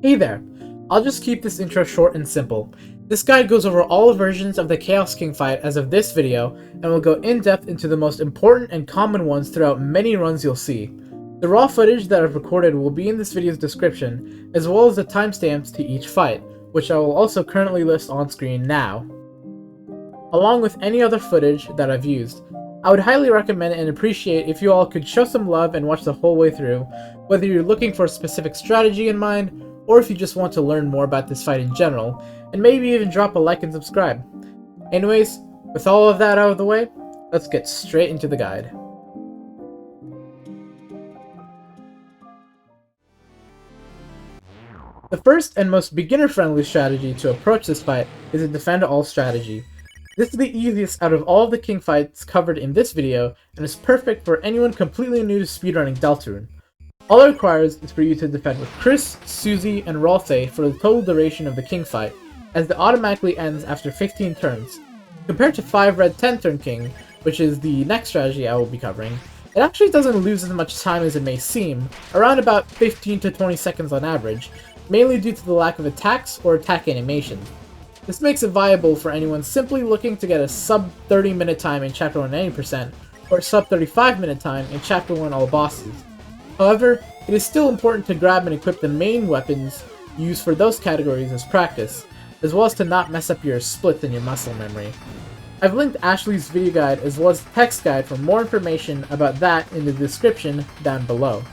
Hey there! I'll just keep this intro short and simple. This guide goes over all versions of the Chaos King fight as of this video, and will go in-depth into the most important and common ones throughout many runs you'll see. The raw footage that I've recorded will be in this video's description, as well as the timestamps to each fight, which I will also currently list on screen now. Along with any other footage that I've used. I would highly recommend and appreciate if you all could show some love and watch the whole way through, whether you're looking for a specific strategy in mind, or if you just want to learn more about this fight in general, and maybe even drop a like and subscribe. Anyways, with all of that out of the way, let's get straight into the guide. The first and most beginner-friendly strategy to approach this fight is a defend all strategy. This is the easiest out of all of the King fights covered in this video, and is perfect for anyone completely new to speedrunning Deltarune. All it requires is for you to defend with Chris, Susie, and Ralsei for the total duration of the King fight, as it automatically ends after 15 turns. Compared to 5 red 10 turn King, which is the next strategy I will be covering, it actually doesn't lose as much time as it may seem, around about 15 to 20 seconds on average, mainly due to the lack of attacks or attack animations. This makes it viable for anyone simply looking to get a sub 30 minute time in Chapter 1 90%, or sub 35 minute time in Chapter 1 all bosses. However, it is still important to grab and equip the main weapons used for those categories as practice, as well as to not mess up your splits and your muscle memory. I've linked Ashley's video guide as well as the text guide for more information about that in the description down below.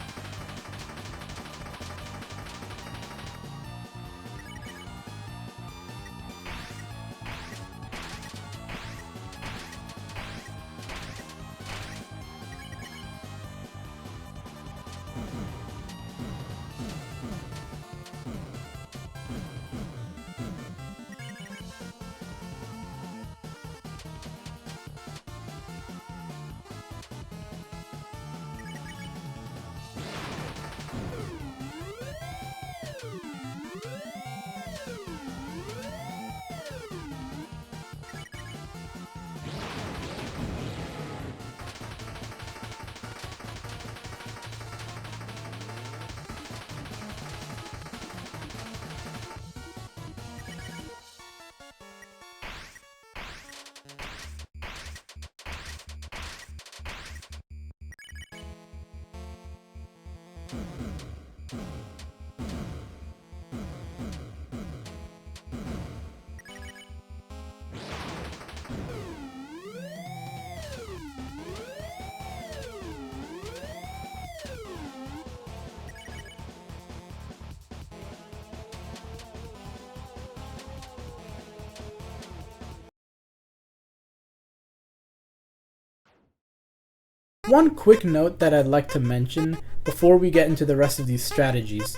One quick note that I'd like to mention before we get into the rest of these strategies.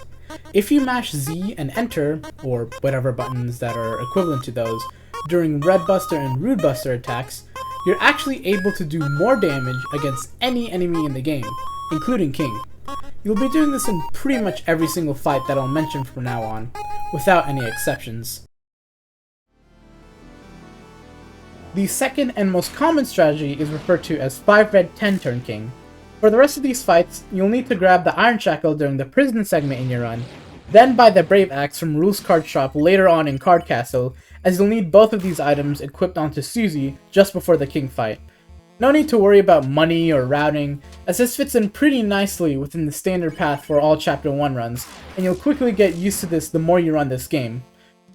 If you mash Z and Enter, or whatever buttons that are equivalent to those, during Red Buster and Rude Buster attacks, you're actually able to do more damage against any enemy in the game, including King. You'll be doing this in pretty much every single fight that I'll mention from now on, without any exceptions. The second and most common strategy is referred to as 5 red 10 turn King. For the rest of these fights, you'll need to grab the Iron Shackle during the prison segment in your run, then buy the Brave Axe from Rules Card Shop later on in Card Castle, as you'll need both of these items equipped onto Susie just before the King fight. No need to worry about money or routing, as this fits in pretty nicely within the standard path for all Chapter 1 runs, and you'll quickly get used to this the more you run this game.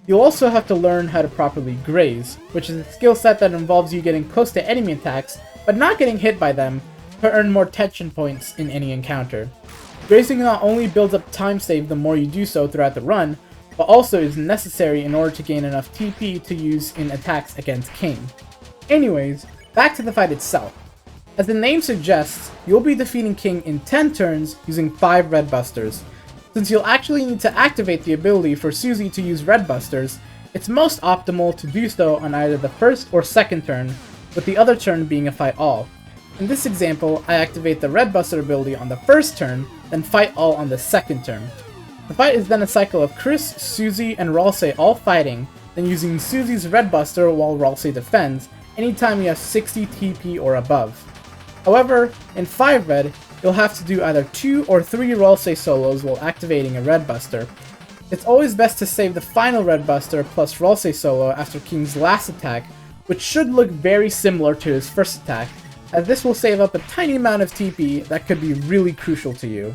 You'll also have to learn how to properly graze, which is a skill set that involves you getting close to enemy attacks, but not getting hit by them, to earn more tension points in any encounter. Grazing not only builds up time save the more you do so throughout the run, but also is necessary in order to gain enough TP to use in attacks against King. Anyways, back to the fight itself. As the name suggests, you'll be defeating King in 10 turns using 5 Red Busters. Since you'll actually need to activate the ability for Susie to use Red Busters, it's most optimal to do so on either the first or second turn, with the other turn being a fight all. In this example, I activate the Red Buster ability on the first turn, then fight all on the second turn. The fight is then a cycle of Chris, Susie, and Ralsei all fighting, then using Susie's Red Buster while Ralsei defends, anytime you have 60 TP or above. However, in 5 red, you'll have to do either 2 or 3 Ralsei solos while activating a Red Buster. It's always best to save the final Red Buster plus Ralsei solo after King's last attack, which should look very similar to his first attack, as this will save up a tiny amount of TP that could be really crucial to you.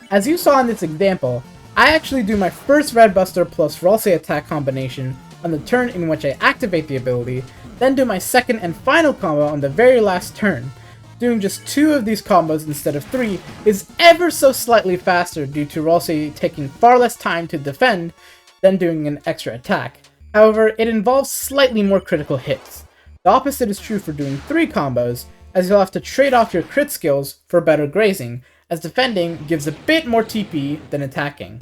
As you saw in this example, I actually do my first Red Buster plus Ralsei attack combination on the turn in which I activate the ability, then do my second and final combo on the very last turn. Doing just 2 of these combos instead of 3 is ever so slightly faster due to Ralsei taking far less time to defend than doing an extra attack. However, it involves slightly more critical hits. The opposite is true for doing 3 combos, as you'll have to trade off your crit skills for better grazing, as defending gives a bit more TP than attacking.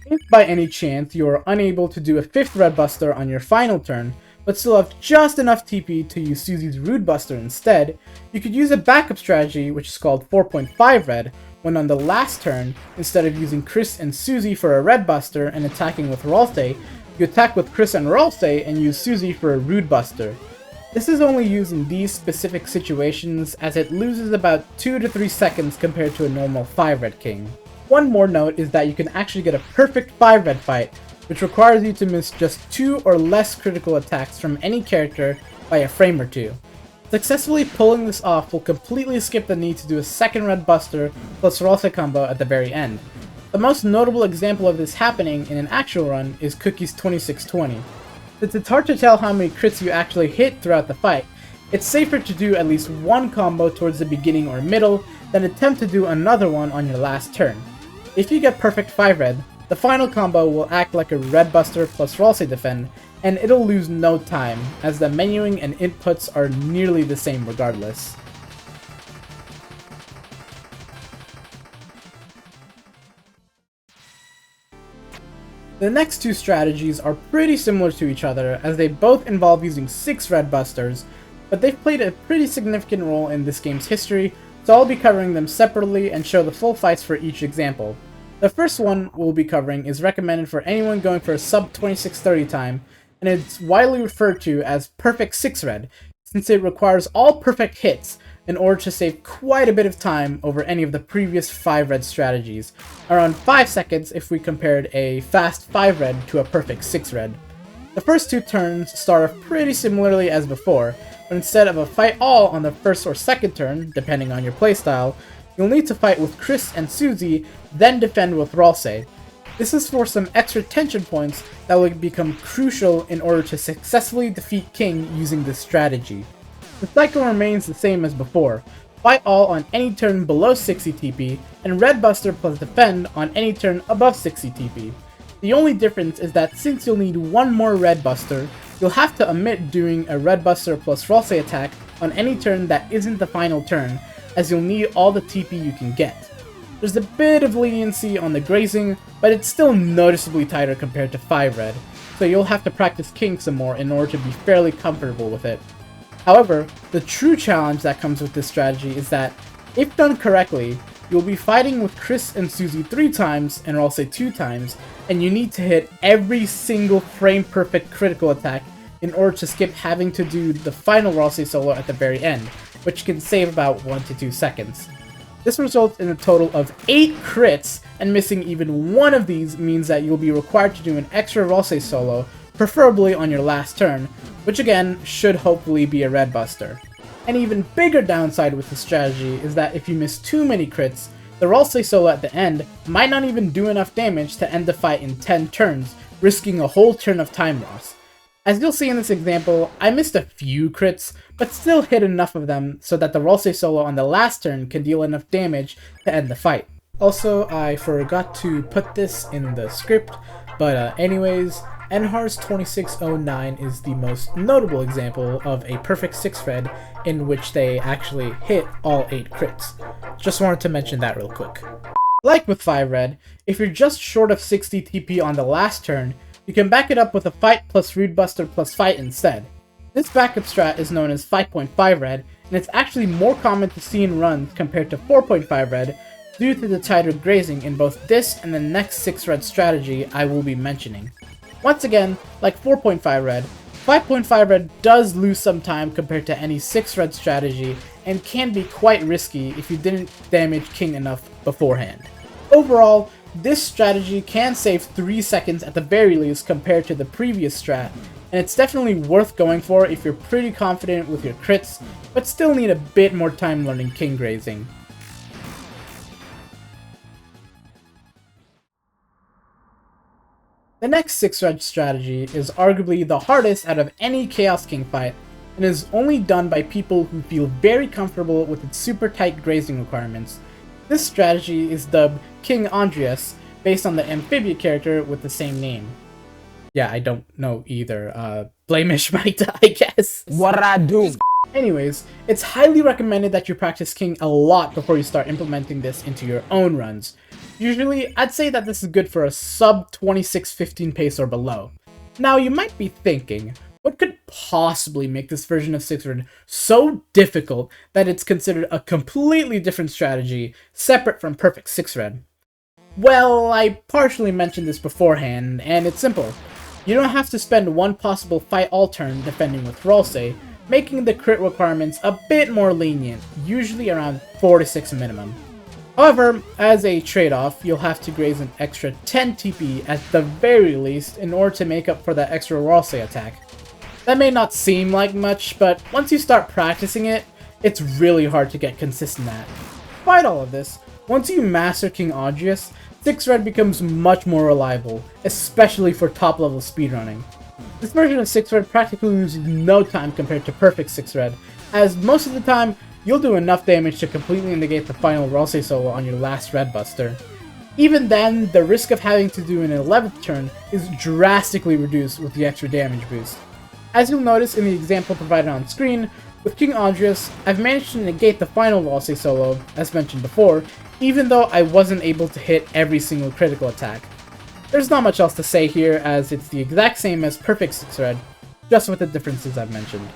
If by any chance you are unable to do a 5th Red Buster on your final turn, but still have just enough TP to use Susie's Rude Buster instead, you could use a backup strategy which is called 4.5 Red, when on the last turn, instead of using Chris and Susie for a Red Buster and attacking with Ralsei, you attack with Chris and Ralsei and use Susie for a Rude Buster. This is only used in these specific situations as it loses about 2 to 3 seconds compared to a normal 5 Red King. One more note is that you can actually get a perfect 5 Red fight, which requires you to miss just 2 or less critical attacks from any character by a frame or 2. Successfully pulling this off will completely skip the need to do a second Red Buster plus Ralsei combo at the very end. The most notable example of this happening in an actual run is Cookie's 2620. Since it's hard to tell how many crits you actually hit throughout the fight, it's safer to do at least one combo towards the beginning or middle than attempt to do another one on your last turn. If you get perfect 5 Red, the final combo will act like a Red Buster plus Ralsei defend, and it'll lose no time, as the menuing and inputs are nearly the same regardless. The next 2 strategies are pretty similar to each other, as they both involve using 6 Red Busters, but they've played a pretty significant role in this game's history, so I'll be covering them separately and show the full fights for each example. The first one we'll be covering is recommended for anyone going for a sub 2630 time, and it's widely referred to as perfect 6 Red, since it requires all perfect hits in order to save quite a bit of time over any of the previous 5 Red strategies, around 5 seconds if we compared a fast 5 Red to a perfect 6 Red. The first 2 turns start off pretty similarly as before, but instead of a fight all on the first or second turn, depending on your playstyle, you'll need to fight with Chris and Susie, then defend with Ralsei. This is for some extra tension points that will become crucial in order to successfully defeat King using this strategy. The cycle remains the same as before, fight all on any turn below 60 TP, and Red Buster plus defend on any turn above 60 TP. The only difference is that since you'll need one more Red Buster, you'll have to omit doing a Red Buster plus Ralsei attack on any turn that isn't the final turn, as you'll need all the TP you can get. There's a bit of leniency on the grazing, but it's still noticeably tighter compared to 5 Red, so you'll have to practice King some more in order to be fairly comfortable with it. However, the true challenge that comes with this strategy is that, if done correctly, you'll be fighting with Chris and Susie 3 times and Ralsei 2 times, and you need to hit every single frame-perfect critical attack in order to skip having to do the final Ralsei solo at the very end, which can save about 1 to 2 seconds. This results in a total of 8 crits, and missing even one of these means that you'll be required to do an extra Ralsei solo, preferably on your last turn, which again should hopefully be a Red Buster. An even bigger downside with this strategy is that if you miss too many crits, the Ralsei solo at the end might not even do enough damage to end the fight in 10 turns, risking a whole turn of time loss. As you'll see in this example, I missed a few crits, but still hit enough of them so that the Ralsei solo on the last turn can deal enough damage to end the fight. Also, I forgot to put this in the script, but anyways, Enhar's 2609 is the most notable example of a perfect 6 Red in which they actually hit all 8 crits. Just wanted to mention that real quick. Like with 5 Red, if you're just short of 60 TP on the last turn, you can back it up with a fight plus Rude Buster plus fight instead. This backup strat is known as 5.5 Red, and it's actually more common to see in runs compared to 4.5 Red due to the tighter grazing in both this and the next 6 Red strategy I will be mentioning. Once again, like 4.5 Red, 5.5 Red does lose some time compared to any 6 Red strategy and can be quite risky if you didn't damage King enough beforehand. Overall, This strategy can save 3 seconds at the very least compared to the previous strat, and it's definitely worth going for if you're pretty confident with your crits, but still need a bit more time learning king grazing. The next 6 red strategy is arguably the hardest out of any Chaos King fight, and is only done by people who feel very comfortable with its super tight grazing requirements. This strategy is dubbed King Andrias, based on the Amphibia character with the same name. Yeah, I don't know either. Blamish might, I guess. What I do? Anyways, it's highly recommended that you practice King a lot before you start implementing this into your own runs. Usually, I'd say that this is good for a sub 26-15 pace or below. Now, you might be thinking, what could possibly make this version of 6 red so difficult that it's considered a completely different strategy, separate from perfect 6 red? Well, I partially mentioned this beforehand, and it's simple. You don't have to spend one possible fight all turn defending with Ralsei, making the crit requirements a bit more lenient, usually around 4 to 6 minimum. However, as a trade-off, you'll have to graze an extra 10 TP at the very least in order to make up for that extra Ralsei attack. That may not seem like much, but once you start practicing it, it's really hard to get consistent at. Despite all of this, once you master King Andrias, 6 red becomes much more reliable, especially for top level speedrunning. This version of 6 red practically loses no time compared to perfect 6 red, as most of the time, you'll do enough damage to completely negate the final Ralsei solo on your last red buster. Even then, the risk of having to do an 11th turn is drastically reduced with the extra damage boost. As you'll notice in the example provided on screen, with King Andrias, I've managed to negate the final Ralsei solo, as mentioned before, even though I wasn't able to hit every single critical attack. There's not much else to say here, as it's the exact same as perfect 6 red, just with the differences I've mentioned.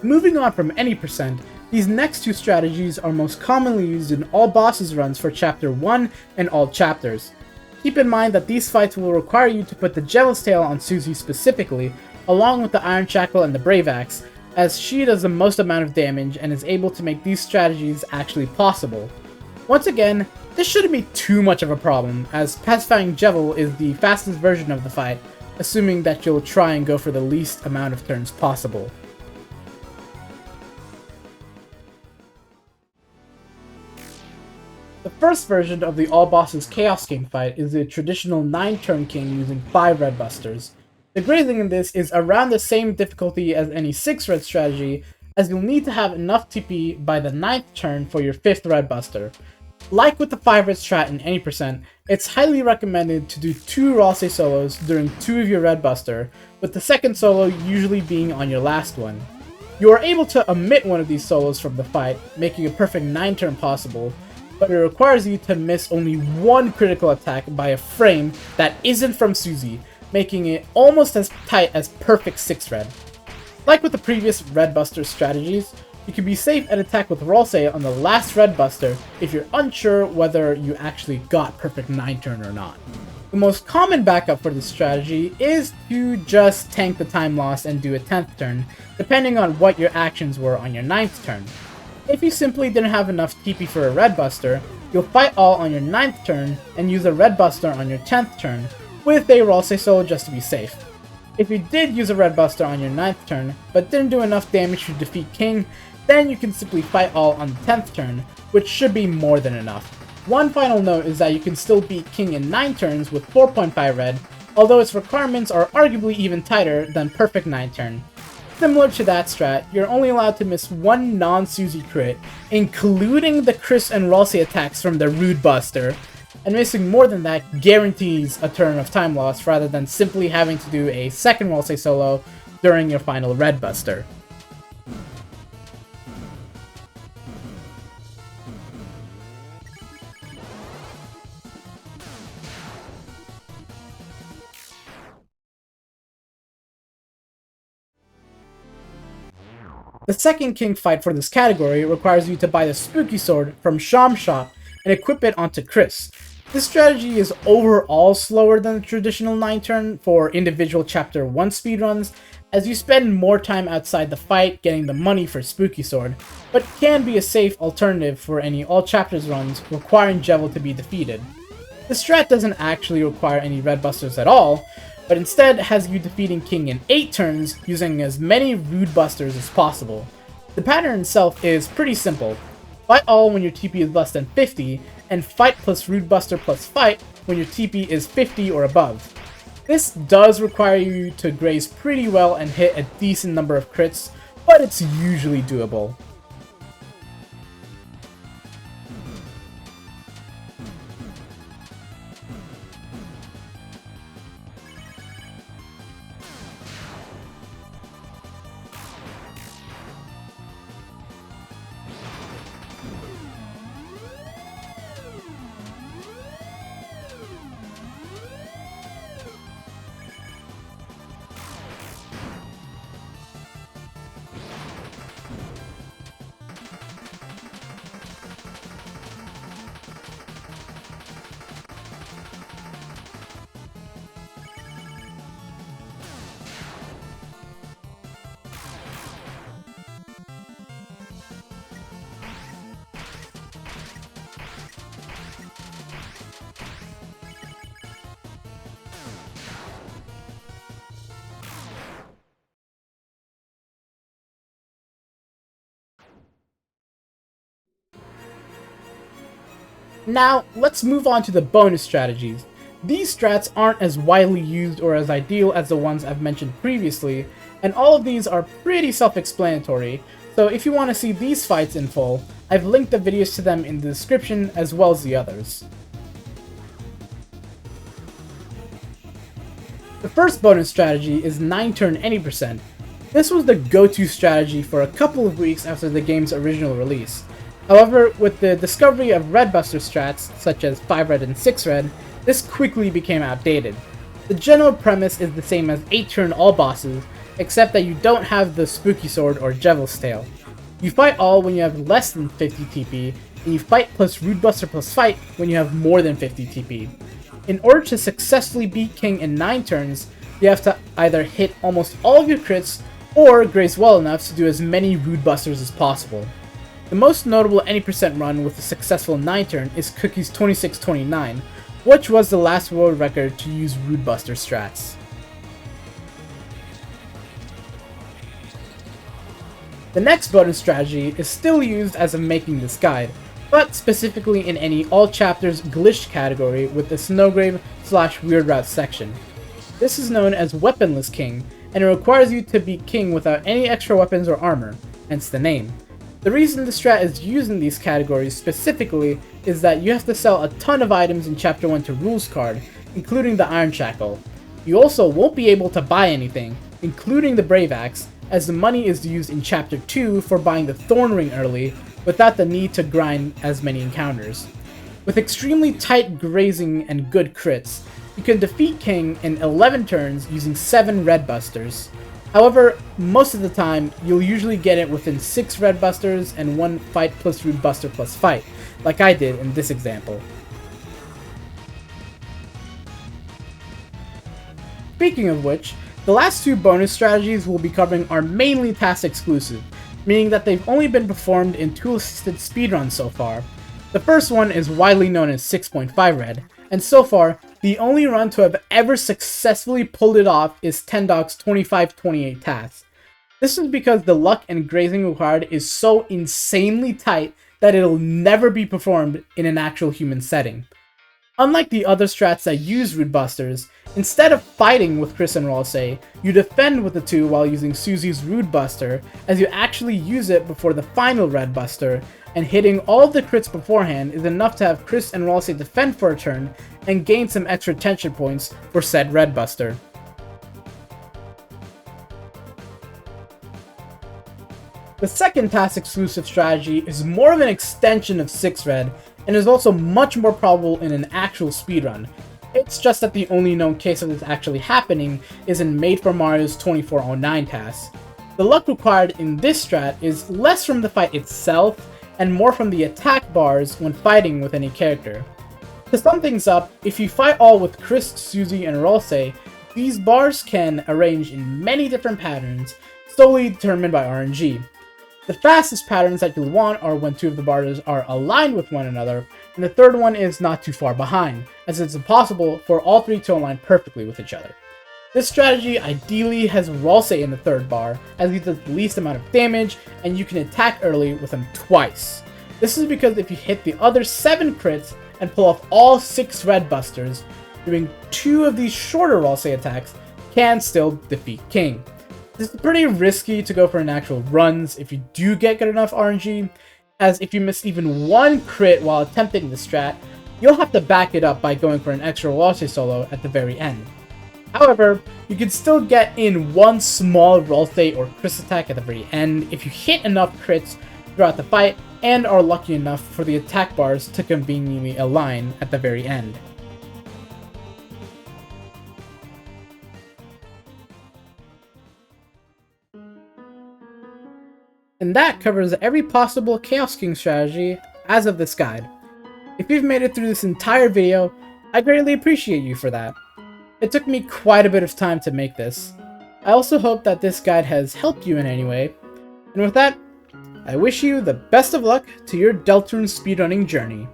Moving on from any percent, these next 2 strategies are most commonly used in all bosses runs for Chapter 1 and all chapters. Keep in mind that these fights will require you to put the Devil's Tail on Susie specifically, along with the Iron Shackle and the Brave Axe, as she does the most amount of damage and is able to make these strategies actually possible. Once again, this shouldn't be too much of a problem, as pacifying Jevil is the fastest version of the fight, assuming that you'll try and go for the least amount of turns possible. The first version of the All Bosses Chaos King fight is the traditional 9-turn king using 5 red busters. The grazing in this is around the same difficulty as any 6 red strategy, as you'll need to have enough TP by the 9th turn for your 5th red buster. Like with the 5 red strat in any percent, it's highly recommended to do 2 Ralsei solos during 2 of your red buster, with the second solo usually being on your last one. You are able to omit one of these solos from the fight, making a perfect 9-turn possible, but it requires you to miss only 1 critical attack by a frame that isn't from Susie, making it almost as tight as perfect 6 red. Like with the previous red buster strategies, you can be safe and attack with Ralsei on the last red buster if you're unsure whether you actually got perfect 9 turn or not. The most common backup for this strategy is to just tank the time loss and do a 10th turn, depending on what your actions were on your 9th turn. If you simply didn't have enough TP for a red buster, you'll fight all on your 9th turn and use a red buster on your 10th turn, with a Ralsei solo just to be safe. If you did use a red buster on your 9th turn, but didn't do enough damage to defeat King, then you can simply fight all on the 10th turn, which should be more than enough. One final note is that you can still beat King in 9 turns with 4.5 red, although its requirements are arguably even tighter than perfect 9 turn. Similar to that strat, you're only allowed to miss 1 non-Susie crit, including the Chris and Ralsei attacks from the Rude Buster, and missing more than that guarantees a turn of time loss rather than simply having to do a second Ralsei solo during your final Red Buster. The second king fight for this category requires you to buy the Spooky Sword from Sham Shop and equip it onto Chris. This strategy is overall slower than the traditional 9-turn for individual Chapter 1 speedruns, as you spend more time outside the fight getting the money for Spooky Sword, but can be a safe alternative for any all chapters runs requiring Jevil to be defeated. The strat doesn't actually require any red busters at all, but instead has you defeating King in 8 turns using as many rude busters as possible. The pattern itself is pretty simple. Fight all when your TP is less than 50, and fight plus rude buster plus fight when your TP is 50 or above. This does require you to graze pretty well and hit a decent number of crits, but it's usually doable. Now, let's move on to the bonus strategies. These strats aren't as widely used or as ideal as the ones I've mentioned previously, and all of these are pretty self-explanatory, so if you want to see these fights in full, I've linked the videos to them in the description as well as the others. The first bonus strategy is 9-turn any percent. This was the go-to strategy for a couple of weeks after the game's original release. However, with the discovery of red buster strats, such as 5 red and 6 red, this quickly became outdated. The general premise is the same as 8-turn all bosses, except that you don't have the Spooky Sword or Jevil's Tail. You fight all when you have less than 50 TP, and you fight plus Rude Buster plus fight when you have more than 50 TP. In order to successfully beat King in 9 turns, you have to either hit almost all of your crits, or graze well enough to do as many Rude Busters as possible. The most notable any percent run with a successful 9-turn is Cookie's 2629, which was the last world record to use Rude Buster strats. The next bonus strategy is still used as of making this guide, but specifically in any all chapters glitched category with the Snowgrave/Weird Route section. This is known as Weaponless King, and it requires you to be king without any extra weapons or armor, hence the name. The reason the strat is used in these categories specifically is that you have to sell a ton of items in Chapter 1 to Rules card, including the Iron Shackle. You also won't be able to buy anything, including the Brave Axe, as the money is used in Chapter 2 for buying the Thorn Ring early, without the need to grind as many encounters. With extremely tight grazing and good crits, you can defeat King in 11 turns using 7 red busters. However, most of the time, you'll usually get it within 6 red busters and 1 fight plus rude buster plus fight, like I did in this example. Speaking of which, the last 2 bonus strategies we'll be covering are mainly task exclusive, meaning that they've only been performed in tool-assisted speedruns so far. The first one is widely known as 6.5 red, and so far, the only run to have ever successfully pulled it off is Tendoc's 2528 task. This is because the luck and grazing required is so insanely tight that it'll never be performed in an actual human setting. Unlike the other strats that use Rude Busters, instead of fighting with Chris and Ralsei, you defend with the 2 while using Susie's Rude Buster, as you actually use it before the final Red Buster, and hitting all of the crits beforehand is enough to have Chris and Ralsei defend for a turn and gain some extra tension points for said Red Buster. The second task exclusive strategy is more of an extension of 6 red and is also much more probable in an actual speedrun. It's just that the only known case of this actually happening is in Made for Mario's 2409 task. The luck required in this strat is less from the fight itself and more from the attack bars when fighting with any character. To sum things up, if you fight all with Chris, Susie, and Ralsei, these bars can arrange in many different patterns, solely determined by RNG. The fastest patterns that you'll want are when two of the bars are aligned with one another, and the third one is not too far behind, as it's impossible for all three to align perfectly with each other. This strategy ideally has Ralsei in the third bar, as he does the least amount of damage, and you can attack early with him twice. This is because if you hit the other 7 crits and pull off all 6 red busters, doing 2 of these shorter Ralsei attacks can still defeat King. This is pretty risky to go for an actual runs if you do get good enough RNG, as if you miss even 1 crit while attempting the strat, you'll have to back it up by going for an extra Ralsei solo at the very end. However, you can still get in 1 small Ralsei or Chris attack at the very end if you hit enough crits throughout the fight and are lucky enough for the attack bars to conveniently align at the very end. And that covers every possible Chaos King strategy as of this guide. If you've made it through this entire video, I greatly appreciate you for that. It took me quite a bit of time to make this. I also hope that this guide has helped you in any way. And with that, I wish you the best of luck to your Deltarune speedrunning journey.